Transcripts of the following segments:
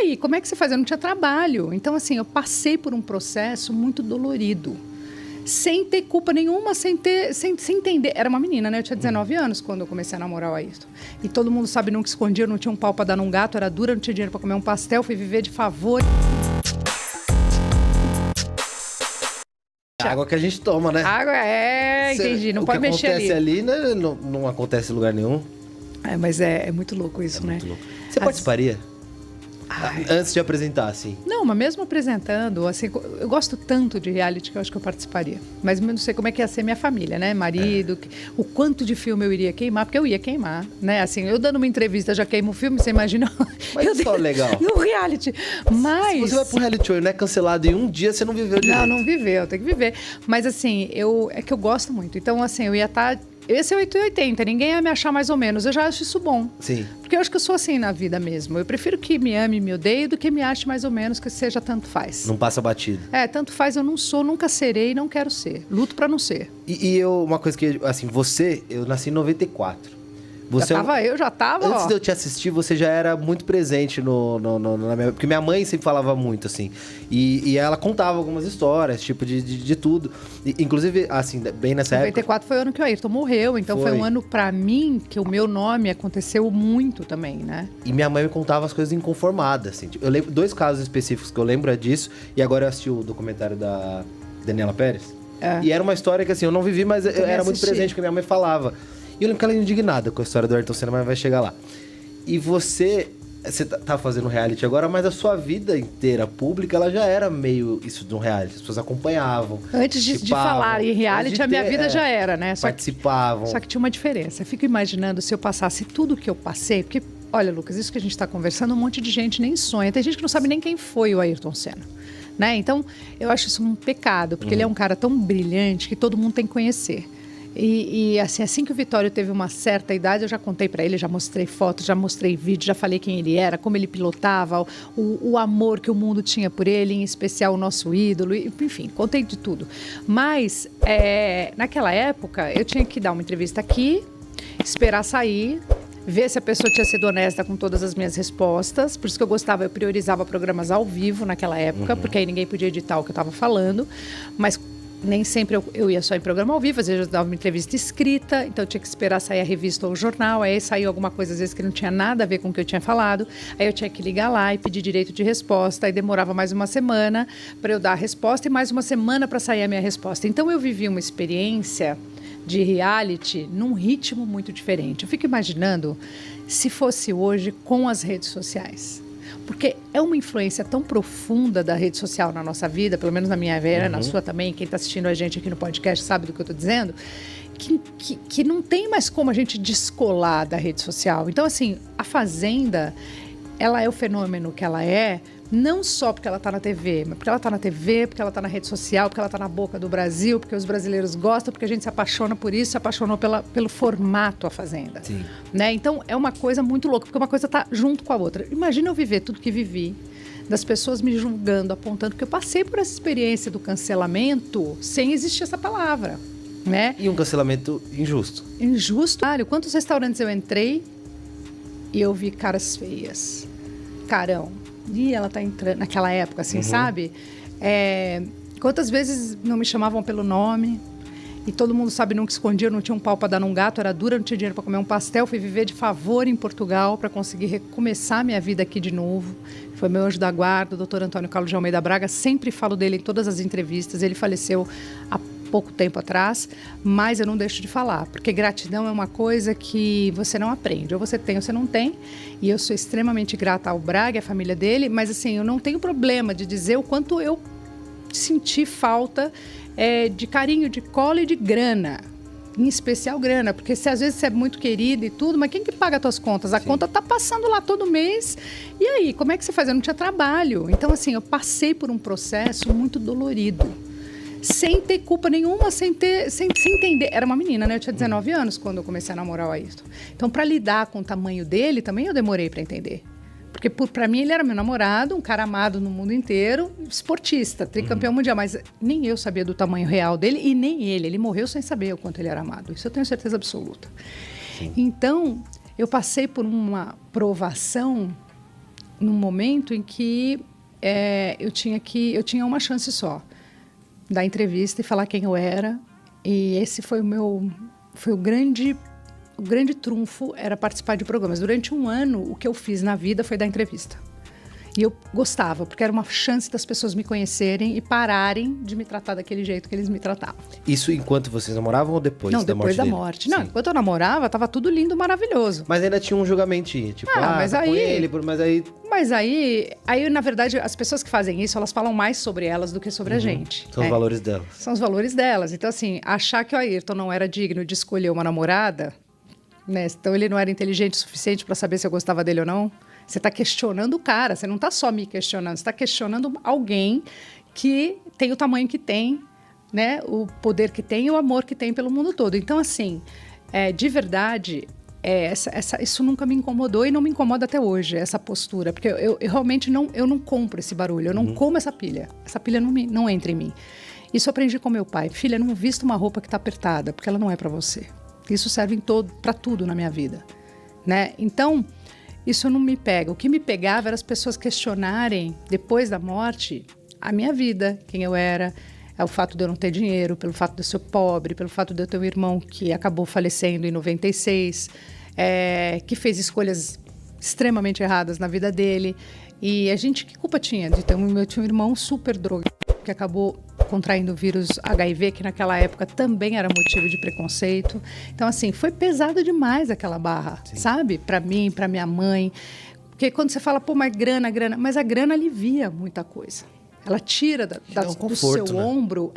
aí, como é que você faz? Eu não tinha trabalho. Então, assim, eu passei por um processo muito dolorido. Sem ter culpa nenhuma, sem entender. Era uma menina, né? Eu tinha 19 anos quando eu comecei a namorar o Ayrton. E todo mundo sabe, nunca escondia, eu não tinha um pau pra dar num gato, era dura, não tinha dinheiro pra comer um pastel, fui viver de favor. A água que a gente toma, né? Água, entendi. Não pode mexer ali. O que acontece ali, né, não acontece em lugar nenhum. Mas é muito louco isso, né? Muito louco. Você participaria? Antes de apresentar, assim. Não, mas mesmo apresentando, assim, eu gosto tanto de reality que eu acho que eu participaria. Mas eu não sei como é que ia ser minha família, né? Marido, o quanto de filme eu iria queimar, porque eu ia queimar, né? Assim, eu dando uma entrevista já queimo o filme, você imagina? Mas isso é legal. No reality. Mas... Se você vai pro reality show e não é cancelado em um dia, você não viveu direito. Não viveu, tem que viver. Mas assim, é que eu gosto muito. Então, assim, eu ia estar... Esse é 880, ninguém ia me achar mais ou menos. Eu já acho isso bom. Sim. Porque eu acho que eu sou assim na vida mesmo. Eu prefiro que me ame e me odeie do que me ache mais ou menos, que seja tanto faz. Não passa batido. Tanto faz, eu não sou, nunca serei e não quero ser. Luto pra não ser. E uma coisa que, assim, eu nasci em 94. Eu já tava, Antes de eu te assistir, você já era muito presente na minha... Porque minha mãe sempre falava muito, assim. E ela contava algumas histórias, tipo, de tudo. Inclusive, assim, bem nessa época... 94 foi o ano que o Ayrton morreu. Então foi um ano, pra mim, que o meu nome aconteceu muito também, né? E minha mãe me contava as coisas inconformadas, assim. Tipo, eu lembro 2 casos específicos que eu lembro disso. E agora eu assisti o documentário da Daniela Pérez. E era uma história que, assim, eu não vivi, mas eu era muito presente, porque minha mãe falava. E eu lembro que ela é indignada com a história do Ayrton Senna, mas vai chegar lá. E você tá fazendo reality agora, mas a sua vida inteira pública, ela já era meio isso de um reality. As pessoas acompanhavam. Antes de falar em reality, a minha vida já era, né? Participavam. Só que tinha uma diferença. Eu fico imaginando se eu passasse tudo o que eu passei, porque, olha, Lucas, isso que a gente está conversando, um monte de gente nem sonha. Tem gente que não sabe nem quem foi o Ayrton Senna. Né? Então, eu acho isso um pecado, porque ele é um cara tão brilhante que todo mundo tem que conhecer. E assim que o Vitório teve uma certa idade, eu já contei para ele, já mostrei fotos, já mostrei vídeo, já falei quem ele era, como ele pilotava, o amor que o mundo tinha por ele, em especial o nosso ídolo, enfim, contei de tudo. Mas, naquela época, eu tinha que dar uma entrevista aqui, esperar sair, ver se a pessoa tinha sido honesta com todas as minhas respostas. Por isso que eu priorizava programas ao vivo naquela época, porque aí ninguém podia editar o que eu estava falando, mas nem sempre eu ia só em programa ao vivo, às vezes eu dava uma entrevista escrita, então eu tinha que esperar sair a revista ou o jornal, aí saiu alguma coisa às vezes que não tinha nada a ver com o que eu tinha falado, aí eu tinha que ligar lá e pedir direito de resposta, aí demorava mais uma semana para eu dar a resposta e mais uma semana para sair a minha resposta. Então eu vivi uma experiência de reality num ritmo muito diferente. Eu fico imaginando se fosse hoje com as redes sociais. Porque é uma influência tão profunda da rede social na nossa vida, pelo menos na minha vida, na sua também, quem está assistindo a gente aqui no podcast sabe do que eu estou dizendo, que não tem mais como a gente descolar da rede social. Então, assim, a Fazenda, ela é o fenômeno que ela é, não só porque ela está na TV, mas porque ela está na TV, porque ela está na rede social, porque ela está na boca do Brasil, porque os brasileiros gostam, porque a gente se apaixona por isso, se apaixonou pelo formato A Fazenda. Sim. Né? Então, é uma coisa muito louca, porque uma coisa está junto com a outra. Imagina eu viver tudo que vivi, das pessoas me julgando, apontando, porque eu passei por essa experiência do cancelamento sem existir essa palavra. Né? E um cancelamento injusto. Injusto? Quantos restaurantes eu entrei e eu vi caras feias, carão. E ela tá entrando naquela época, assim, sabe? Quantas vezes não me chamavam pelo nome e todo mundo sabe, nunca escondia, eu não tinha um pau para dar num gato, era dura, não tinha dinheiro para comer um pastel, fui viver de favor em Portugal para conseguir recomeçar minha vida aqui de novo. Foi meu anjo da guarda, o Dr. Antônio Carlos de Almeida Braga, sempre falo dele em todas as entrevistas, ele faleceu há pouco tempo atrás, mas eu não deixo de falar, porque gratidão é uma coisa que você não aprende, ou você tem ou você não tem, e eu sou extremamente grata ao Braga e à família dele, mas assim, eu não tenho problema de dizer o quanto eu senti falta de carinho, de cola e de grana, em especial grana, porque se às vezes você é muito querido e tudo, mas quem que paga as tuas contas? A conta tá passando lá todo mês, e aí, como é que você faz? Eu não tinha trabalho, então assim, eu passei por um processo muito dolorido, sem ter culpa nenhuma, sem entender. Era uma menina, né? Eu tinha 19 anos quando eu comecei a namorar o Ayrton. Então, para lidar com o tamanho dele, também eu demorei para entender. Porque, para mim, ele era meu namorado, um cara amado no mundo inteiro, esportista, tricampeão mundial. Mas nem eu sabia do tamanho real dele e nem ele. Ele morreu sem saber o quanto ele era amado. Isso eu tenho certeza absoluta. Sim. Então, eu passei por uma provação num momento em que eu tinha uma chance só. Dar entrevista e falar quem eu era. E esse foi o grande trunfo, era participar de programas. Durante um ano, o que eu fiz na vida foi dar entrevista. E eu gostava, porque era uma chance das pessoas me conhecerem e pararem de me tratar daquele jeito que eles me tratavam. Isso enquanto vocês namoravam ou depois da morte dele? Não, depois da morte. Não, enquanto eu namorava, tava tudo lindo, maravilhoso. Mas ainda tinha um julgamentinho, tipo, mas tá aí, com ele, mas aí... Mas aí, na verdade, as pessoas que fazem isso, elas falam mais sobre elas do que sobre a gente. São os valores delas. São os valores delas. Então, assim, achar que o Ayrton não era digno de escolher uma namorada, né? Então ele não era inteligente o suficiente para saber se eu gostava dele ou não. Você está questionando o cara, você não está só me questionando, você está questionando alguém que tem o tamanho que tem, né? O poder que tem e o amor que tem pelo mundo todo. Então, assim, de verdade, isso nunca me incomodou e não me incomoda até hoje, essa postura. Porque eu realmente não compro esse barulho, eu não como essa pilha. Essa pilha não entra em mim. Isso eu aprendi com meu pai. Filha, não vista uma roupa que está apertada, porque ela não é para você. Isso serve para tudo na minha vida, né? Então... Isso não me pega. O que me pegava era as pessoas questionarem, depois da morte, a minha vida, quem eu era, o fato de eu não ter dinheiro, pelo fato de eu ser pobre, pelo fato de eu ter um irmão que acabou falecendo em 96, que fez escolhas extremamente erradas na vida dele. E a gente, que culpa tinha de ter eu tinha um irmão super drogado, que acabou contraindo o vírus HIV, que naquela época também era motivo de preconceito. Então, assim, foi pesado demais aquela barra, sabe? Para mim, para minha mãe. Porque quando você fala, pô, mas grana, mas a grana alivia muita coisa. Ela tira do seu ombro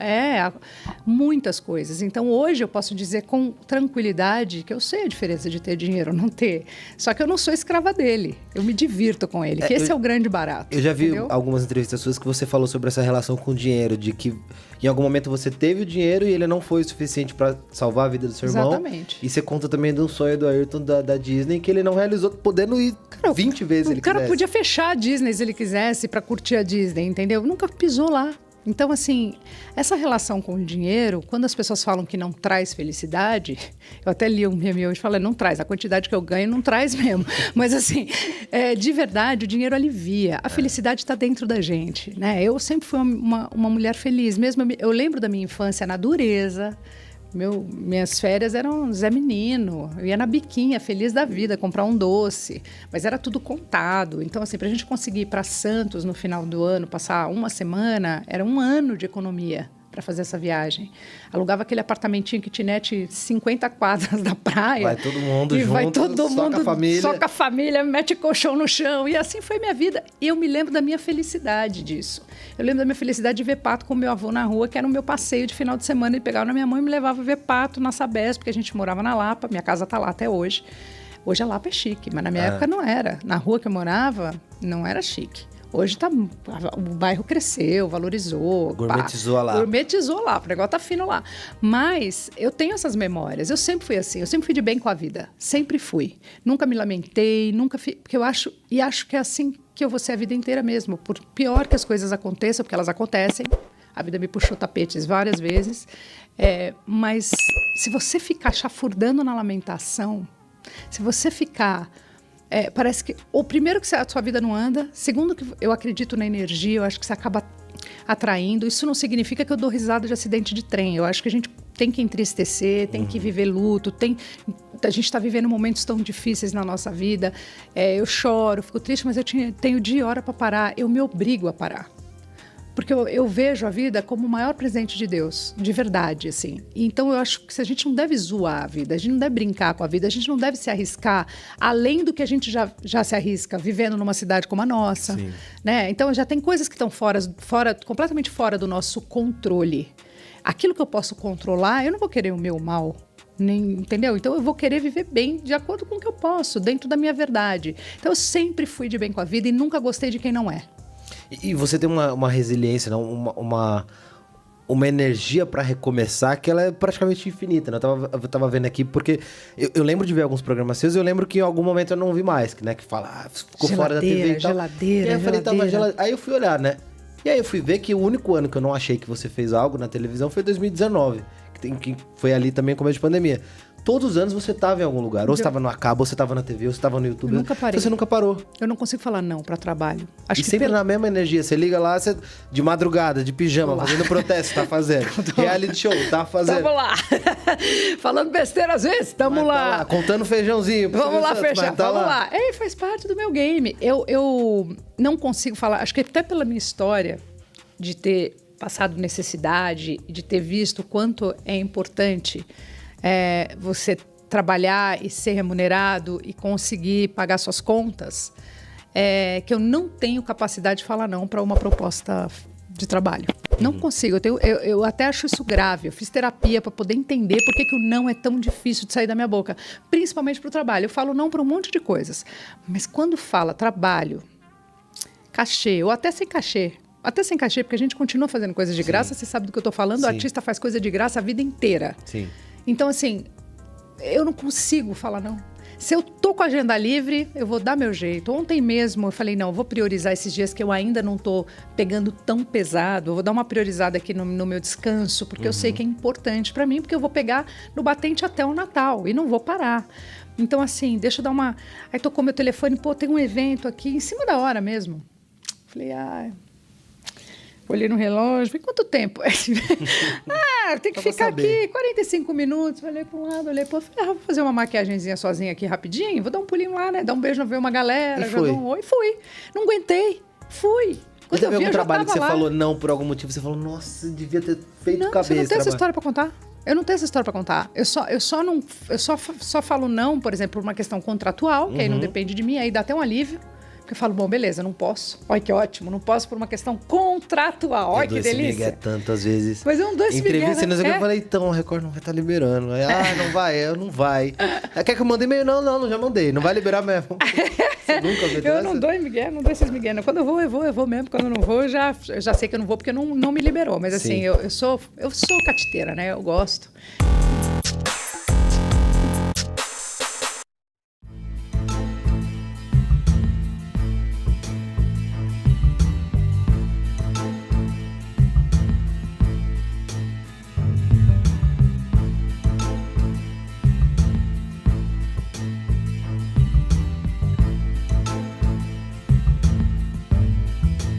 muitas coisas. Então, hoje eu posso dizer com tranquilidade que eu sei a diferença de ter dinheiro ou não ter. Só que eu não sou escrava dele. Eu me divirto com ele, que esse é o grande barato. Eu já vi algumas entrevistas suas que você falou sobre essa relação com o dinheiro, de que em algum momento você teve o dinheiro e ele não foi o suficiente para salvar a vida do seu irmão. Exatamente. E você conta também de um sonho do Ayrton da Disney que ele não realizou, podendo ir 20 vezes ele quisesse. O cara podia fechar a Disney se ele quisesse para curtir a Disney, entendeu? Nunca pisou lá. Então, assim, essa relação com o dinheiro, quando as pessoas falam que não traz felicidade, eu até li um meme hoje e falei, não traz, a quantidade que eu ganho não traz mesmo. Mas, assim, de verdade, o dinheiro alivia. A felicidade está dentro da gente, né? Eu sempre fui uma mulher feliz. Mesmo eu lembro da minha infância na dureza. Minhas férias eram Zé Menino, eu ia na biquinha, feliz da vida, comprar um doce, mas era tudo contado. Então, assim, para a gente conseguir ir para Santos no final do ano, passar uma semana, era um ano de economia para fazer essa viagem. Alugava aquele apartamentinho kitnet 50 quadras da praia. Vai todo mundo e junto, vai todo mundo, só com a família, mete colchão no chão. E assim foi minha vida. E eu me lembro da minha felicidade disso. Eu lembro da minha felicidade de ver pato com meu avô na rua, que era o meu passeio de final de semana. Ele pegava na minha mãe e me levava a ver pato na Sabesp, porque a gente morava na Lapa. Minha casa está lá até hoje. Hoje a Lapa é chique, mas na minha época não era. Na rua que eu morava, não era chique. Hoje o bairro cresceu, valorizou. Gourmetizou lá. Gourmetizou lá, o negócio tá fino lá. Mas eu tenho essas memórias, eu sempre fui assim, eu sempre fui de bem com a vida. Sempre fui. Nunca me lamentei, porque eu acho que é assim que eu vou ser a vida inteira mesmo. Por pior que as coisas aconteçam, porque elas acontecem. A vida me puxou tapetes várias vezes. Mas se você ficar chafurdando na lamentação, se você ficar... parece que, primeiro que a sua vida não anda, segundo que eu acredito na energia, eu acho que você acaba atraindo. Isso não significa que eu dou risada de acidente de trem. Eu acho que a gente tem que entristecer, tem que viver luto, a gente está vivendo momentos tão difíceis na nossa vida. Eu choro, fico triste, mas eu tenho dia e hora para parar. Eu me obrigo a parar. Porque eu vejo a vida como o maior presente de Deus, de verdade, assim. Então, eu acho que a gente não deve zoar a vida, a gente não deve brincar com a vida, a gente não deve se arriscar além do que a gente já se arrisca vivendo numa cidade como a nossa, né? Então, já tem coisas que estão completamente fora do nosso controle. Aquilo que eu posso controlar, eu não vou querer o meu mal, entendeu? Então, eu vou querer viver bem de acordo com o que eu posso, dentro da minha verdade. Então, eu sempre fui de bem com a vida e nunca gostei de quem não é. E você tem uma resiliência, uma energia para recomeçar que ela é praticamente infinita, né? Eu tava vendo aqui, porque eu lembro de ver alguns programas seus e eu lembro que em algum momento eu não vi mais, né? Que fala, ficou fora da TV e tal. Geladeira. E aí eu falei, aí eu fui olhar, né? E aí eu fui ver que o único ano que eu não achei que você fez algo na televisão foi 2019, que foi ali também começo de pandemia. todos os anos você estava em algum lugar. Ou você estava no Acabo, ou você estava na TV, ou você estava no YouTube. Eu nunca parei. Então você nunca parou. Eu não consigo falar não para trabalho. Acho e que sempre na mesma energia. Você liga lá, você, de madrugada, de pijama, fazendo protesto, tá fazendo. Reality show, tá fazendo. Tamo lá. Falando besteira às vezes, tamo lá. Contando feijãozinho. Vamos lá fechar, vamos lá. Faz parte do meu game. Eu não consigo falar, acho que até pela minha história de ter passado necessidade, de ter visto o quanto é importante você trabalhar e ser remunerado e conseguir pagar suas contas, que eu não tenho capacidade de falar não para uma proposta de trabalho. Não consigo. Eu até acho isso grave. Eu fiz terapia para poder entender por que o não é tão difícil de sair da minha boca, principalmente para o trabalho. Eu falo não para um monte de coisas, mas quando fala trabalho, cachê, ou até sem cachê, porque a gente continua fazendo coisas de graça, você sabe do que eu estou falando, o artista faz coisa de graça a vida inteira. Sim. Então, assim, eu não consigo falar não. Se eu tô com a agenda livre, eu vou dar meu jeito. Ontem mesmo eu falei, não, eu vou priorizar esses dias que eu ainda não tô pegando tão pesado. Eu vou dar uma priorizada aqui no meu descanso, porque eu sei que é importante para mim, porque eu vou pegar no batente até o Natal e não vou parar. Então, assim, deixa eu dar uma... Aí tocou meu telefone, pô, tem um evento aqui, em cima da hora mesmo. Falei, olhei no relógio, falei, quanto tempo? Tem que ficar aqui 45 minutos. Olhei para um lado, olhei para o outro. Falei, vou fazer uma maquiagenzinha sozinha aqui rapidinho. Vou dar um pulinho lá, né? Dar um beijo, ver uma galera. Já dou um oi. Fui. Não aguentei. Fui. Quando eu vi algum trabalho que você falou não por algum motivo, você falou, nossa, devia ter feito cabeça. Eu não tenho essa história para contar. Eu não tenho essa história para contar. Eu só falo não, por exemplo, por uma questão contratual, que aí não depende de mim, aí dá até um alívio. Porque eu falo, bom, beleza, não posso. Olha que ótimo, não posso por uma questão contratual. Olha que delícia. Eu tanto, às vezes. Mas eu não dou esse migué. Entrevista, eu falei, então, a Record não vai estar liberando. Aí, não vai, não vai. Quer que eu mande e-mail? Não, já mandei. Não vai liberar mesmo. Você nunca viu eu não dou migué, não dou esses migué. Não. Quando eu vou mesmo. Quando eu não vou, eu já sei que eu não vou porque não me liberou. Mas assim, eu sou catiteira, né? Eu gosto.